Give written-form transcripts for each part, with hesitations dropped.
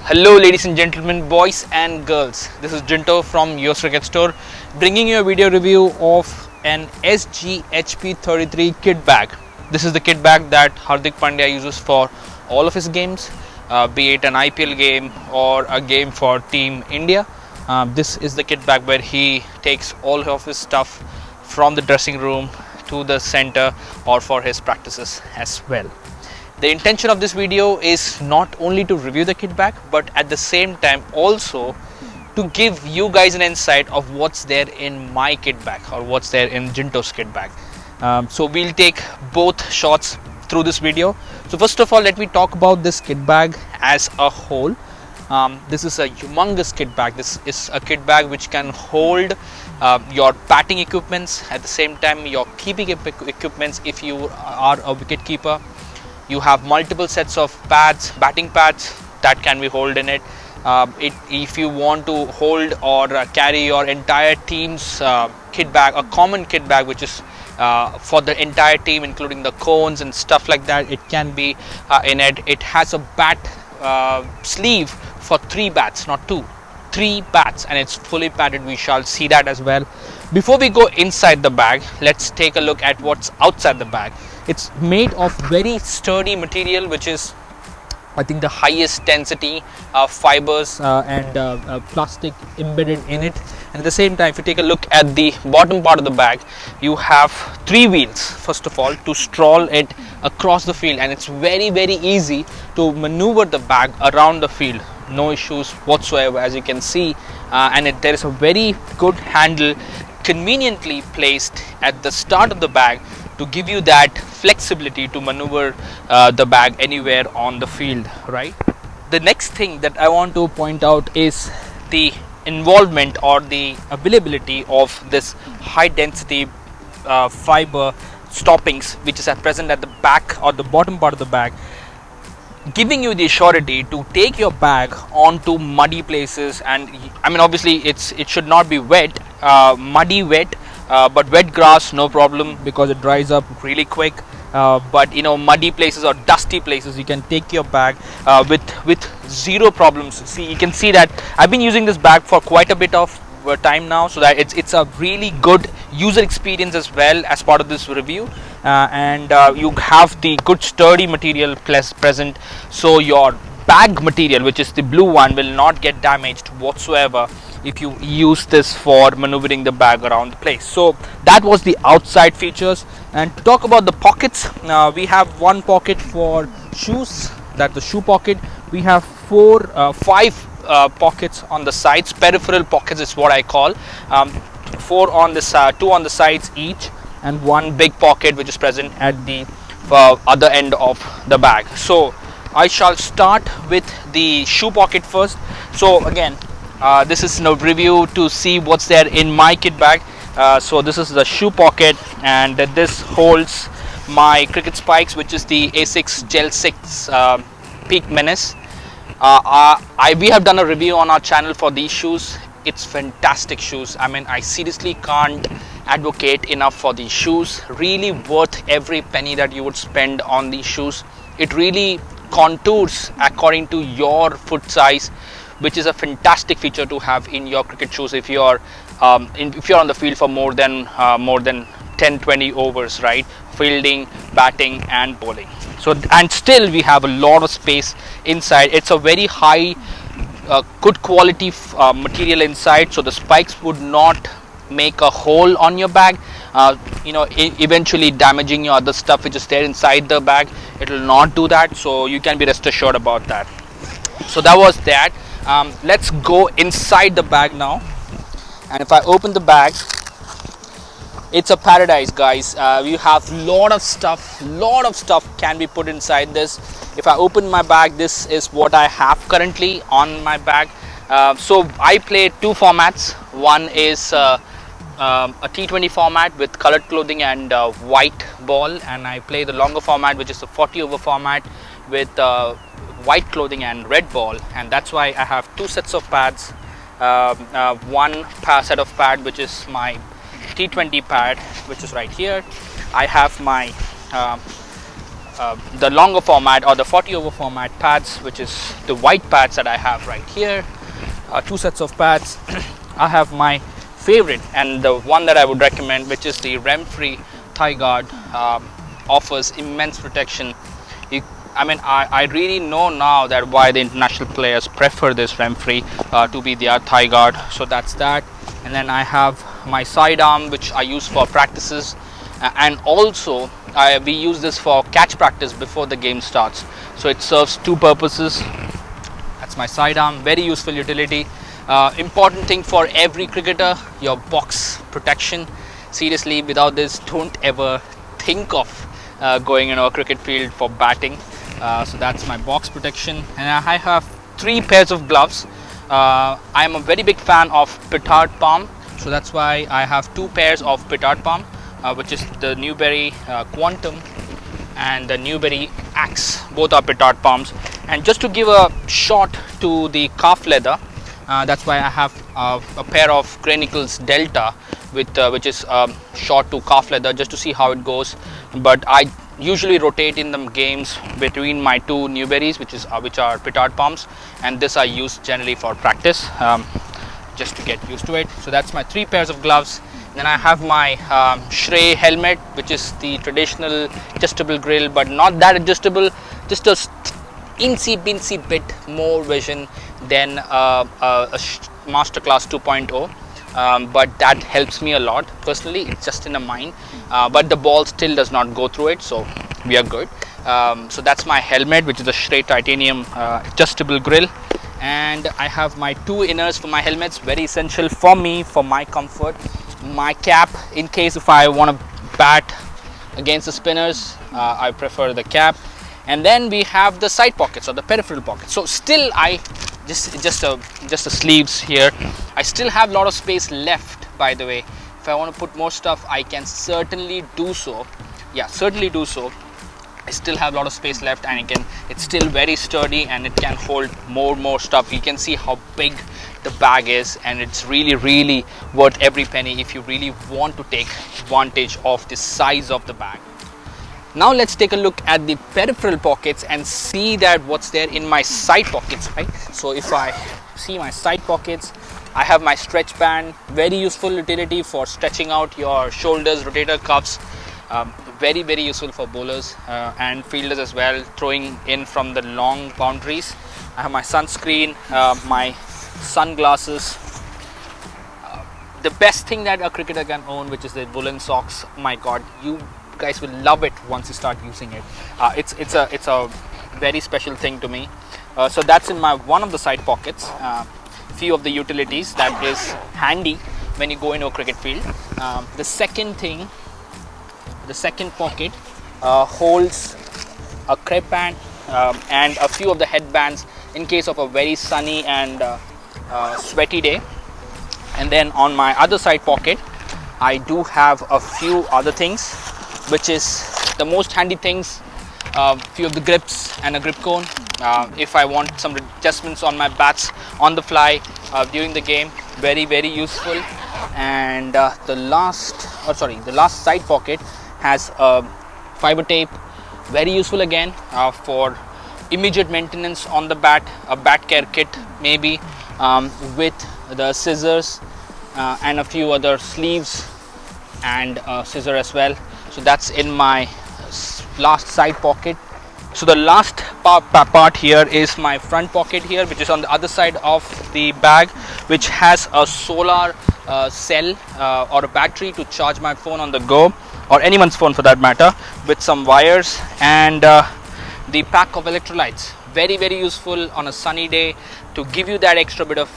Hello ladies and gentlemen, boys and girls. This is Jinto from Yours Cricket Store, bringing you a video review of an SGHP33 kit bag. This is the kit bag that Hardik Pandya uses for all of his games, be it an IPL game or a game for Team India. This is the kit bag where he takes all of his stuff from the dressing room to the center or for his practices as well. The intention of this video is not only to review the kit bag, but at the same time also to give you guys an insight of what's there in my kit bag or what's there in Jinto's kit bag. So we'll take both shots through this video. So first of all, let me talk about this kit bag as a whole. This is a humongous kit bag. This is a kit bag which can hold your batting equipments, at the same time your keeping equipments if you are a wicket keeper. You have multiple sets of pads, batting pads that can be held in it. If you want to hold or carry your entire team's kit bag, a common kit bag which is for the entire team, including the cones and stuff like that, it can be in it. It has a bat sleeve for 3 bats, not 2, 3 bats, and it's fully padded. We shall see that as well. Before we go inside the bag, let's take a look at what's outside the bag. It's made of very sturdy material, which is, I think, the highest density fibers and plastic embedded in it. And at the same time, if you take a look at the bottom part of the bag, you have 3 wheels, first of all, to stroll it across the field, and it's very easy to maneuver the bag around the field. No issues whatsoever, as you can see, and there is a very good handle conveniently placed at the start of the bag to give you that flexibility to maneuver the bag anywhere on the field, right? The next thing that I want to point out is the involvement or the availability of this high density fiber stoppings, which is present at the back or the bottom part of the bag, giving you the surety to take your bag onto muddy places. And I mean, obviously it should not be wet, muddy wet, but wet grass, no problem, because it dries up really quick. But you know, muddy places or dusty places, you can take your bag with zero problems. See, you can see that I've been using this bag for quite a bit of time now, so that it's a really good user experience as well as part of this review. And you have the good sturdy material present, so your bag material, which is the blue one, will not get damaged whatsoever if you use this for maneuvering the bag around the place. So that was the outside features. And to talk about the pockets, we have one pocket for shoes, that's the shoe pocket. We have 5 pockets on the sides. Peripheral pockets is what I call. 4 on this 2 on the sides each, and one big pocket which is present at the other end of the bag. So I shall start with the shoe pocket first. So again, this is a review to see what's there in my kit bag. So this is the shoe pocket, and this holds my cricket spikes, which is the A6 Gel 6 Peak Menace. We have done a review on our channel for these shoes. It's fantastic shoes. I mean, I seriously can't advocate enough for these shoes. Really worth every penny that you would spend on these shoes. It really contours according to your foot size, which is a fantastic feature to have in your cricket shoes if you are if you're on the field for more than 10-20 overs, right? Fielding, batting and bowling. So, and still we have a lot of space inside. It's a very high good quality material inside, so the spikes would not make a hole on your bag, you know, eventually damaging your other stuff which is there inside the bag. It will not do that, so you can be rest assured about that. So that was that. Let's go inside the bag now, and if I open the bag, it's a paradise, guys. You have lot of stuff can be put inside this. If I open my bag, this is what I have currently on my bag. So I play 2 formats. One is a T20 format with colored clothing and white ball, and I play the longer format, which is the 40 over format with white clothing and red ball. And that's why I have 2 sets of pads. One set of pad, which is my T20 pad, which is right here. I have my the longer format or the 40 over format pads, which is the white pads that I have right here. Two sets of pads. I have my favorite and the one that I would recommend, which is the rem-free thigh guard. Offers immense protection. I really know now that why the international players prefer this rem-free to be their thigh guard. So that's that. And then I have my sidearm, which I use for practices, and also we use this for catch practice before the game starts. So it serves two purposes. That's my sidearm, very useful utility. Important thing for every cricketer, your box protection. Seriously, without this, don't ever think of going into a cricket field for batting. So that's my box protection, and I have 3 pairs of gloves. I am a very big fan of petard palm, so that's why I have 2 pairs of petard palm, which is the Newbery Quantum and the Newbery Axe. Both are petard palms. And just to give a shot to the calf leather, that's why I have a pair of Granicles Delta with which is short to calf leather, just to see how it goes. But I usually rotate in the games between my 2 Newberries, which are petard palms, and this I use generally for practice, just to get used to it. So that's my 3 pairs of gloves. Then I have my Shrey helmet, which is the traditional adjustable grill, but not that adjustable, just a incy bincy bit more vision than a Masterclass 2.0. But that helps me a lot personally. It's just in a mind, but the ball still does not go through it, so we are good. So that's my helmet, which is a Shrey titanium adjustable grill. And I have my 2 inners for my helmets, very essential for me, for my comfort. My cap, in case if I want to bat against the spinners, I prefer the cap. And then we have the side pockets or the peripheral pockets. So still I just the sleeves here. I still have a lot of space left, by the way. If I want to put more stuff, I can certainly do so. Yeah, certainly do so. I still have a lot of space left, and it's still very sturdy, and it can hold more stuff. You can see how big the bag is, and it's really worth every penny if you really want to take advantage of the size of the bag. Now let's take a look at the peripheral pockets and see that what's there in my side pockets, right? So if I see my side pockets, I have my stretch band, very useful utility for stretching out your shoulders, rotator cuffs. Very useful for bowlers and fielders as well, throwing in from the long boundaries. I have my sunscreen, my sunglasses, the best thing that a cricketer can own, which is the Woolen Socks. My god, you guys will love it once you start using it. It's a very special thing to me. So that's in my one of the side pockets. Few of the utilities that is handy when you go into a cricket field. The second pocket holds a crepe band and a few of the headbands in case of a very sunny and sweaty day. And then on my other side pocket, I do have a few other things, which is the most handy things. Few of the grips and a grip cone. If I want some adjustments on my bats on the fly during the game, very useful. And the last side pocket has fiber tape, very useful again for immediate maintenance on the bat, a bat care kit maybe, with the scissors and a few other sleeves and scissor as well. So that's in my last side pocket. So the last part here is my front pocket here, which is on the other side of the bag, which has a solar cell or a battery to charge my phone on the go, or anyone's phone for that matter, with some wires, and the pack of electrolytes, very useful on a sunny day to give you that extra bit of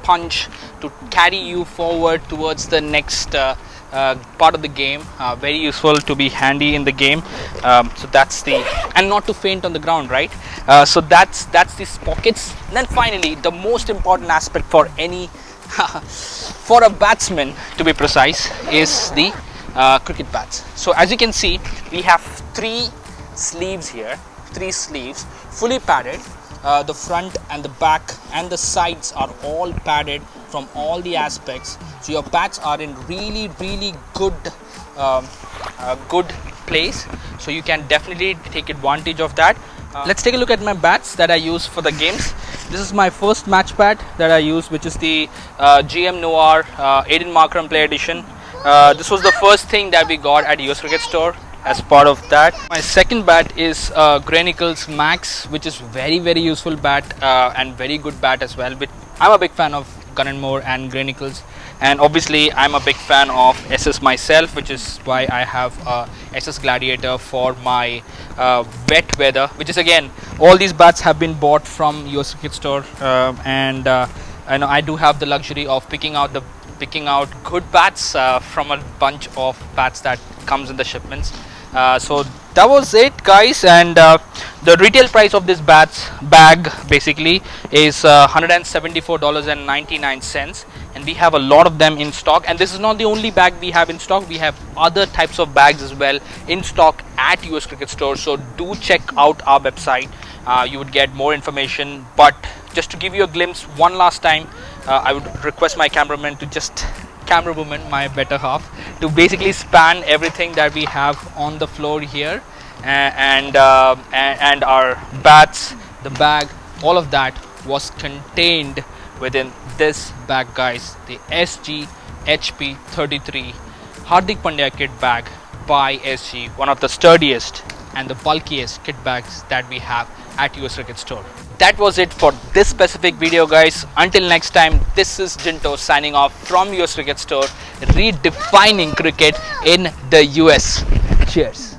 punch to carry you forward towards the next part of the game. Very useful to be handy in the game. So that's and not to faint on the ground, right? So that's these pockets. And then finally, the most important aspect for any for a batsman, to be precise, is the cricket bats. So as you can see, we have 3 sleeves here, 3 sleeves fully padded. The front and the back and the sides are all padded from all the aspects, so your bats are in really good place, so you can definitely take advantage of that. Let's take a look at my bats that I use for the games. This is my first match bat that I use, which is the GM Noir Aiden Markram Play Edition. This was the first thing that we got at US Cricket Store as part of that. My second bat is Granicles Max, which is very useful bat and very good bat as well. But I'm a big fan of Gun & More and Granicles, and obviously I'm a big fan of SS myself, which is why I have SS Gladiator for my wet weather, which is, again, all these bats have been bought from US Cricket Store, and I know I do have the luxury of picking out good bats from a bunch of bats that comes in the shipments. So that was it, guys, and the retail price of this bag basically is $174.99, and we have a lot of them in stock. And this is not the only bag we have in stock. We have other types of bags as well in stock at US Cricket Store, so do check out our website. You would get more information, but just to give you a glimpse one last time, I would request my camerawoman, my better half, to basically span everything that we have on the floor here, and our bats, the bag, all of that was contained within this bag, guys. The SG HP33 Hardik Pandya kit bag by SG, one of the sturdiest and the bulkiest kit bags that we have at US Cricket Store. That was it for this specific video, guys. Until next time, this is Jinto signing off from US Cricket Store, redefining cricket in the US. Cheers.